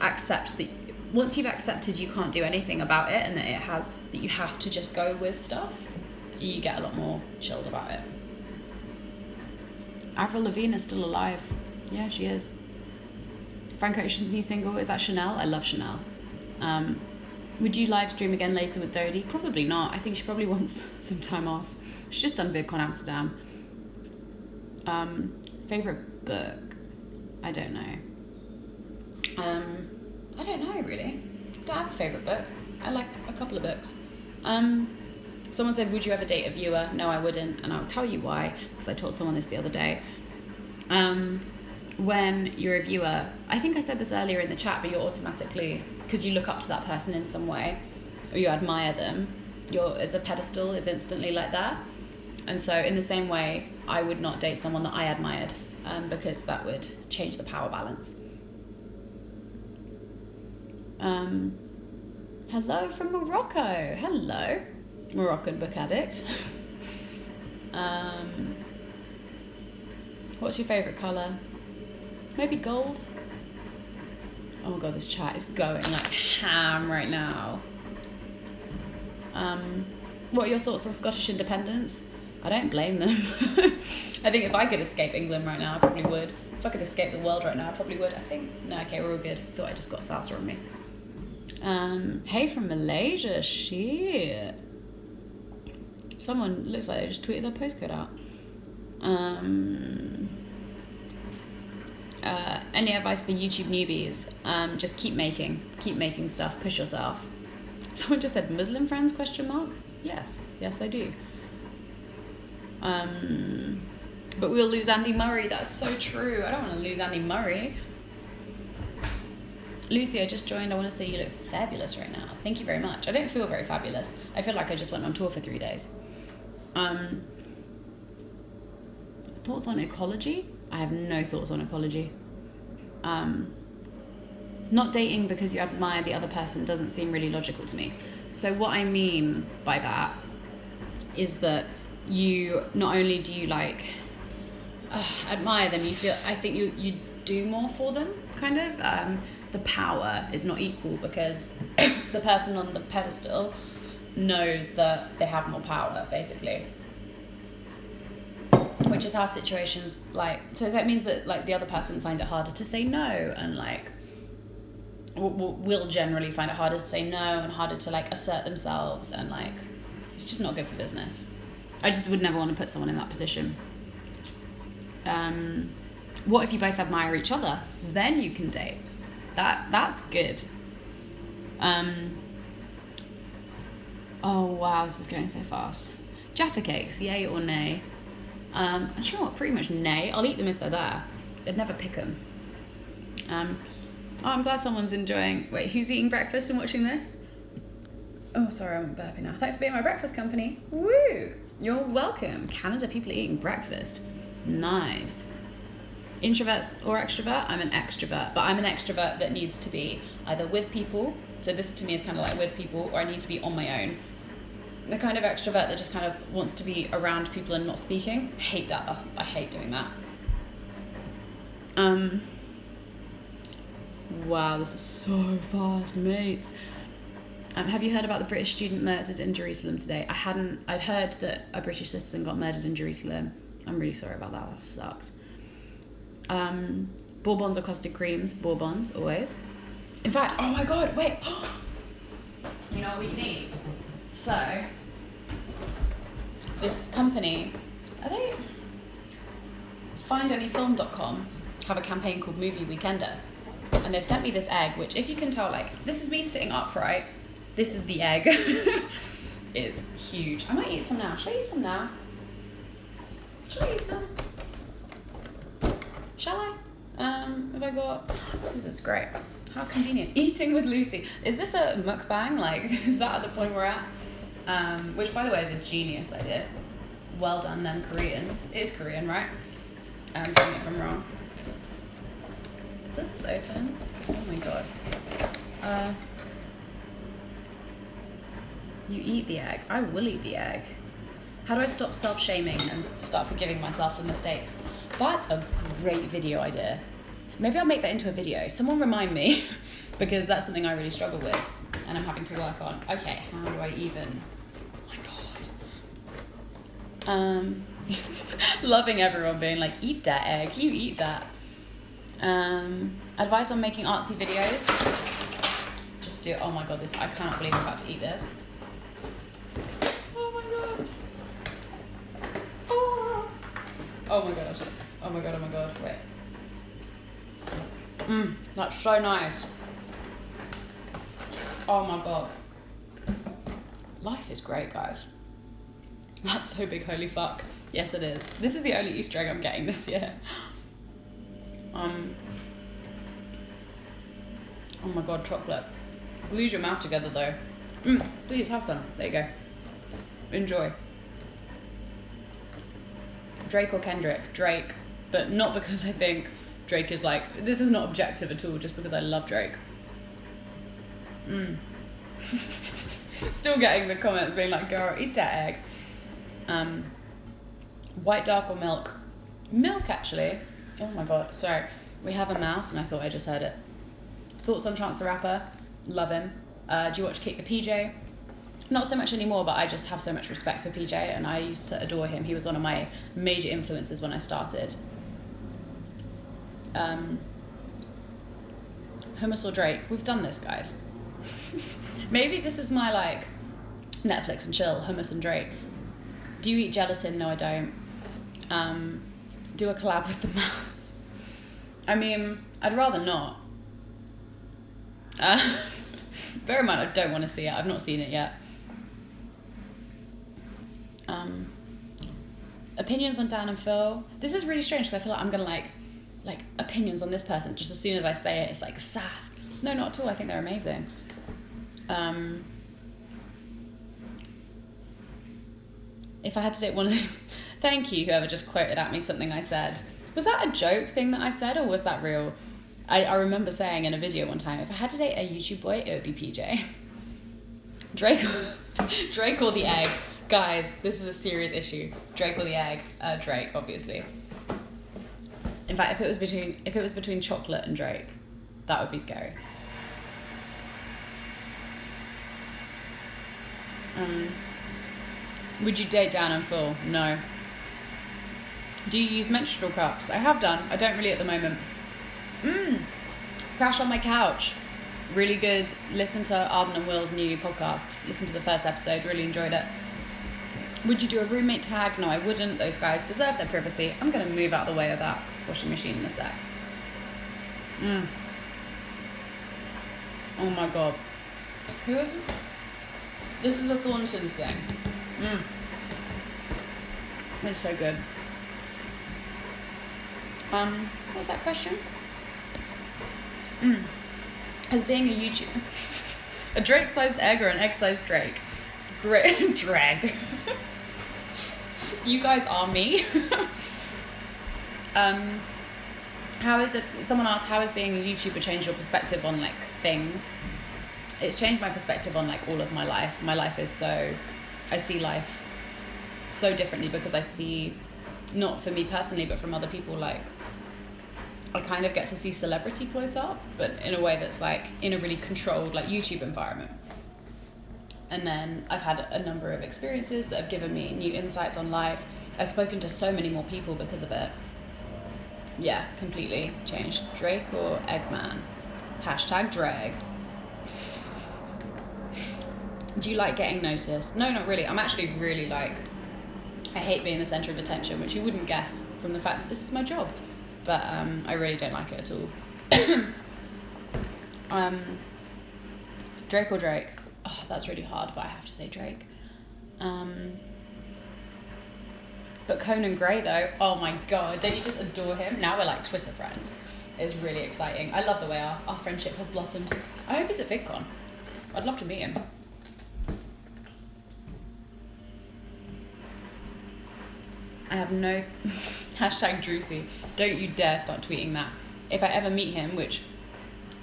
accept that once you've accepted you can't do anything about it and that you have to just go with stuff, you get a lot more chilled about it. Avril Lavigne is still alive. Yeah, she is. Frank Ocean's new single, is that Chanel? I love Chanel. Would you live stream again later with Dodie? Probably not. I think she probably wants some time off. She's just done VidCon Amsterdam. Favourite book? I don't know. I don't know, really. I don't have a favourite book. I like a couple of books. Someone said, would you ever date a viewer? No, I wouldn't, and I'll tell you why, because I told someone this the other day. When you're a viewer, I think I said this earlier in the chat, but you're automatically, because you look up to that person in some way, or you admire them, the pedestal is instantly like that. And so in the same way, I would not date someone that I admired, because that would change the power balance. Hello from Morocco. Hello, Moroccan book addict. What's your favourite colour? Maybe gold? Oh my god, this chat is going like ham right now. What are your thoughts on Scottish independence? I don't blame them. I think if I could escape England right now, I probably would. If I could escape the world right now, I probably would. No, okay, we're all good. Thought I just got salsa on me. Hey from Malaysia, shit. Someone looks like they just tweeted their postcode out. Any advice for YouTube newbies? Just keep making stuff, push yourself. Someone just said Muslim friends, ? Yes, I do. But we'll lose Andy Murray, that's so true. I don't want to lose Andy Murray. Lucy, I just joined. I want to say you look fabulous right now. Thank you very much. I don't feel very fabulous. I feel like I just went on tour for 3 days. Thoughts on ecology? I have no thoughts on ecology. Not dating because you admire the other person doesn't seem really logical to me. So what I mean by that is that you not only do you like admire them, I think you do more for them, kind of. The power is not equal because the person on the pedestal knows that they have more power, basically. Which is how situations so that means that the other person finds it harder to say no, and will generally find it harder to say no and harder to assert themselves, and it's just not good for business. I just would never want to put someone in that position. What if you both admire each other? Then you can date. That's good. Oh wow, this is going so fast. Jaffa cakes, yay or nay? I'm sure pretty much nay. I'll eat them if they're there. I'd never pick them. Oh, I'm glad someone's enjoying. Wait, who's eating breakfast and watching this? Oh, sorry, I'm burping now. Thanks for being my breakfast company. Woo! You're welcome. Canada people are eating breakfast. Nice. Introverts or extrovert? I'm an extrovert, but I'm an extrovert that needs to be either with people. So this to me is kind of like with people, or I need to be on my own. The kind of extrovert that just kind of wants to be around people and not speaking. I hate that. I hate doing that. Wow, this is so fast, mates. Have you heard about the British student murdered in Jerusalem today? I'd heard that a British citizen got murdered in Jerusalem. I'm really sorry about that. That sucks. Bourbons or custard creams? Bourbons, always. In fact, oh my god, wait. You know what we can eat? So, this company, are they? FindAnyFilm.com have a campaign called Movie Weekender. And they've sent me this egg, which if you can tell, like, this is me sitting upright. This is the egg. It's huge. I might eat some now. Shall I eat some now? Shall I eat some? Shall I? Have I got... This is great. How convenient. Eating with Lucy. Is this a mukbang? Like, is that at the point we're at? Which, by the way, is a genius idea. Well done, them Koreans. It is Korean, right? Tell me if I'm wrong. Does this open? Oh my god. You eat the egg. I will eat the egg. How do I stop self-shaming and start forgiving myself for mistakes? That's a great video idea. Maybe I'll make that into a video. Someone remind me, because that's something I really struggle with and I'm having to work on. Okay, how do I even... Oh my god. Loving everyone being like, eat that egg, you eat that. Advice on making artsy videos. Just do, oh my god, this, I cannot believe I'm about to eat this. Oh my god. Oh my god. Oh my god, oh my god, wait. That's so nice. Oh my god. Life is great, guys. That's so big, holy fuck. Yes, it is. This is the only Easter egg I'm getting this year. Oh my god, chocolate. Glues your mouth together though. Please have some. There you go. Enjoy. Drake or Kendrick? Drake. But not because I think Drake is like... This is not objective at all, just because I love Drake. Still getting the comments being like, girl, eat that egg. White, dark or milk? Milk, actually. Oh my god, sorry. We have a mouse and I thought I just heard it. Thoughts on Chance the Rapper? Love him. Do you watch Kick the PJ? Not so much anymore, but I just have so much respect for PJ and I used to adore him. He was one of my major influences when I started. Hummus or Drake? We've done this, guys. Maybe this is my, like, Netflix and chill, hummus and Drake. Do you eat gelatin? No, I don't. Do a collab with the mouse. I mean, I'd rather not. Bear in mind, I don't want to see it. I've not seen it yet. Opinions on Dan and Phil. This is really strange because I feel like I'm gonna like opinions on this person. Just as soon as I say it, it's like sass. No, not at all. I think they're amazing. If I had to say one of the... Thank you, whoever just quoted at me something I said. Was that a joke thing that I said, or was that real? I remember saying in a video one time, if I had to date a YouTube boy, it would be PJ. Drake or the egg. Guys, this is a serious issue. Drake or the egg? Drake, obviously. In fact, if it was between chocolate and Drake, that would be scary. Would you date Dan and Phil? No. Do you use menstrual cups? I have done. I don't really at the moment. Crash on my couch. Really good. Listen to Arden and Will's new podcast. Listen to the first episode. Really enjoyed it. Would you do a roommate tag? No, I wouldn't. Those guys deserve their privacy. I'm going to move out of the way of that washing machine in a sec. Oh my god. Who is... This is a Thornton's thing. It's so good. What was that question? As being a YouTuber, a Drake-sized egg or an egg-sized Drake? Great drag. You guys are me. How is it? Someone asked, how has being a YouTuber changed your perspective on like things? It's changed my perspective on like all of my life. My life is I see life so differently because I see, not for me personally, but from other people, like I kind of get to see celebrity close up, but in a way that's like in a really controlled like YouTube environment. And then I've had a number of experiences that have given me new insights on life. I've spoken to so many more people because of it. Yeah, completely changed. Drake or Eggman? #drag. Do you like getting noticed? No, not really. I'm actually really like, I hate being the centre of attention, which you wouldn't guess from the fact that this is my job. But I really don't like it at all. Drake or Drake? Oh, that's really hard, but I have to say Drake. But Conan Gray though, oh my god, don't you just adore him? Now we're like Twitter friends. It's really exciting. I love the way our friendship has blossomed. I hope he's at VidCon. I'd love to meet him. I have no #Drusy. Don't you dare start tweeting that. If I ever meet him, which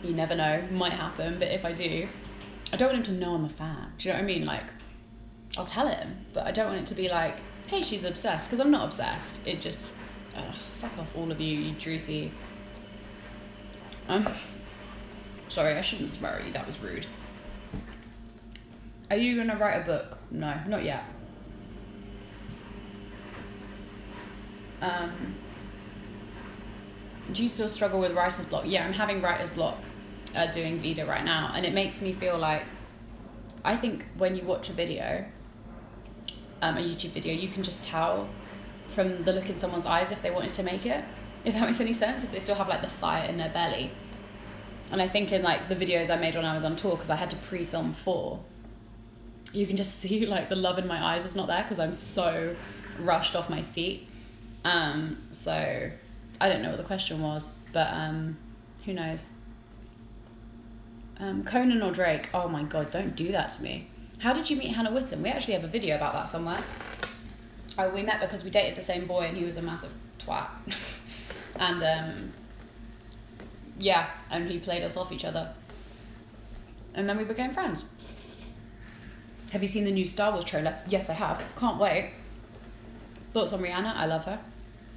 you never know, might happen, but if I do, I don't want him to know I'm a fan. Do you know what I mean? Like, I'll tell him, but I don't want it to be like, hey, she's obsessed, because I'm not obsessed. It just, fuck off all of you, you Drusy. Sorry, I shouldn't swear at you, that was rude. Are you gonna write a book? No, not yet. Do you still struggle with writer's block? Yeah, I'm having writer's block doing Vida right now, and it makes me feel like, I think when you watch a video, a YouTube video, you can just tell from the look in someone's eyes if they wanted to make it, if that makes any sense, if they still have like the fire in their belly. And I think in like the videos I made when I was on tour, because I had to pre-film 4, you can just see like the love in my eyes is not there because I'm so rushed off my feet. So I don't know what the question was, but who knows. Conan or Drake? Oh my god, don't do that to me. How did you meet Hannah Witten? We actually have a video about that somewhere. Oh, we met because we dated the same boy and he was a massive twat. And yeah, and he played us off each other. And then we became friends. Have you seen the new Star Wars trailer? Yes, I have. Can't wait. Thoughts on Rihanna? I love her.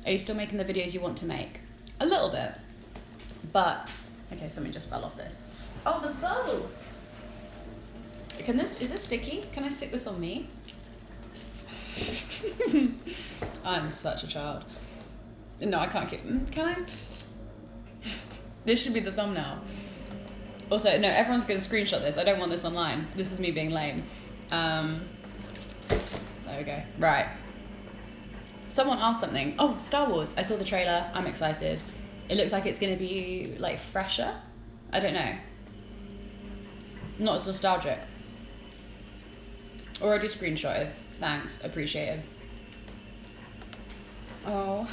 Are you still making the videos you want to make? A little bit. But, okay, something just fell off this. Oh, the bow! Is this sticky? Can I stick this on me? I'm such a child. No, I can't keep, can I? This should be the thumbnail. Also, no, everyone's gonna screenshot this. I don't want this online. This is me being lame. There we go. Right. Someone asked something. Oh, Star Wars. I saw the trailer. I'm excited. It looks like it's gonna be like fresher. I don't know. Not as nostalgic. Already screenshotted. Thanks. Appreciate it. Oh.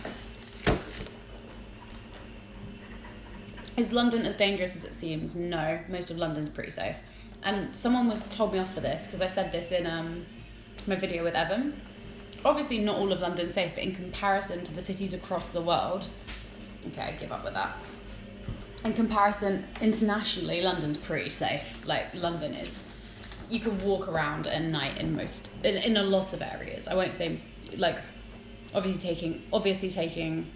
Is London as dangerous as it seems? No. Most of London's pretty safe. And someone told me off for this because I said this in my video with Evan. Obviously not all of London's safe, but in comparison to the cities across the world, okay, I give up with that. In comparison, internationally, London's pretty safe. Like, London is, you can walk around at night in a lot of areas. I won't say, like, obviously taking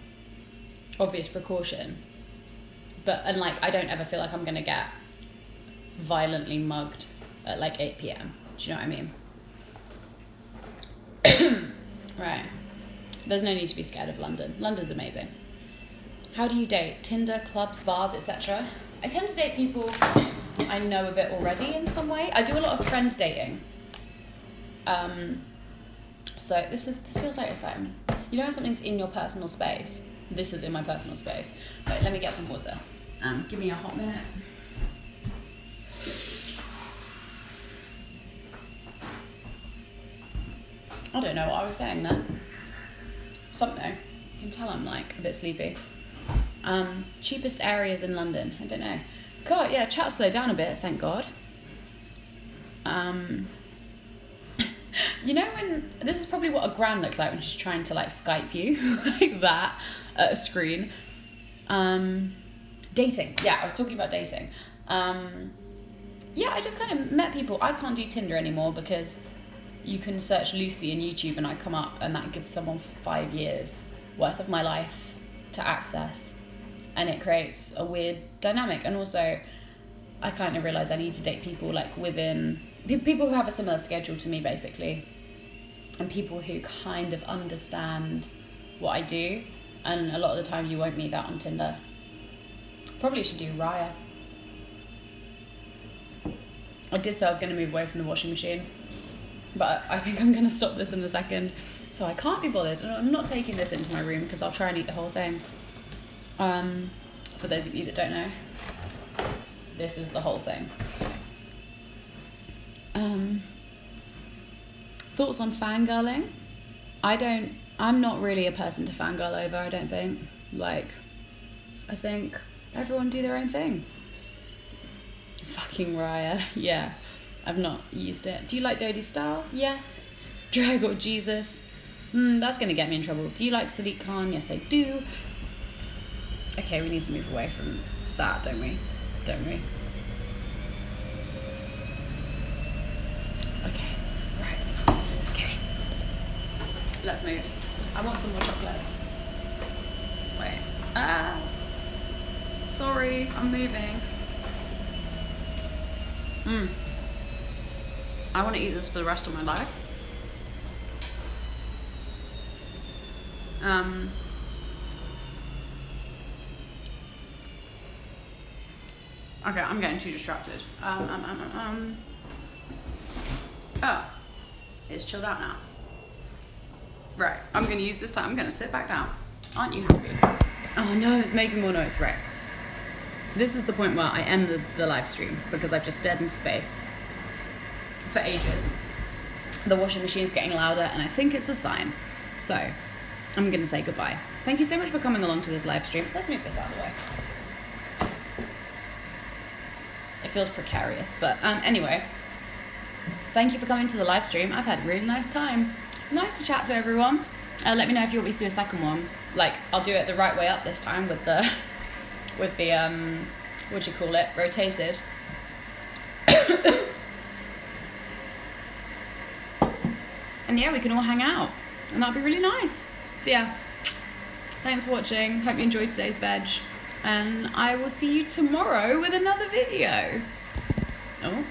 obvious precaution, but, and like, I don't ever feel like I'm gonna get violently mugged at like 8 p.m. Do you know what I mean? Right. There's no need to be scared of London. London's amazing. How do you date? Tinder, clubs, bars, etc.? I tend to date people I know a bit already in some way. I do a lot of friend dating. So this feels like exciting. You know when something's in your personal space? This is in my personal space. Right, let me get some water. Give me a hot minute. I don't know what I was saying there. something. You can tell I'm like a bit sleepy. Cheapest areas in London. I don't know. God, yeah, chat slowed down a bit, thank God. You know when, this is probably what a gran looks like when she's trying to like Skype you, like that, at a screen. Dating, yeah, I was talking about dating. Yeah, I just kind of met people. I can't do Tinder anymore because you can search Lucy in YouTube and I come up, and that gives someone 5 years worth of my life to access, and it creates a weird dynamic. And also I kind of realize I need to date people like within people who have a similar schedule to me, basically, and people who kind of understand what I do. And a lot of the time you won't meet that on Tinder. Probably should do Raya. I did say I was going to move away from the washing machine, but I think I'm going to stop this in a second. So I can't be bothered, and I'm not taking this into my room because I'll try and eat the whole thing. For those of you that don't know, this is the whole thing. Thoughts on fangirling? I'm not really a person to fangirl over, I don't think. Like, I think everyone do their own thing. Fucking Raya, yeah. I've not used it. Do you like Dodie's style? Yes. Drag or Jesus? That's gonna get me in trouble. Do you like Sadiq Khan? Yes, I do. Okay, we need to move away from that, don't we? Don't we? Okay, right. Okay. Let's move. I want some more chocolate. Wait. Sorry, I'm moving. I want to eat this for the rest of my life. Okay, I'm getting too distracted. Oh, it's chilled out now. Right, I'm going to use this time. I'm going to sit back down. Aren't you happy? Oh no, it's making more noise. Right. This is the point where I end the live stream because I've just stared into space for ages. The washing machine's getting louder and I think it's a sign. So I'm going to say goodbye. Thank you so much for coming along to this live stream. Let's move this out of the way. It feels precarious, but anyway, thank you for coming to the live stream. I've had a really nice time. Nice to chat to everyone. Let me know if you want me to do a second one. Like, I'll do it the right way up this time with the what do you call it, rotated. And yeah, we can all hang out, and that'd be really nice. So yeah, thanks for watching. Hope you enjoyed today's veg, and I will see you tomorrow with another video. Oh.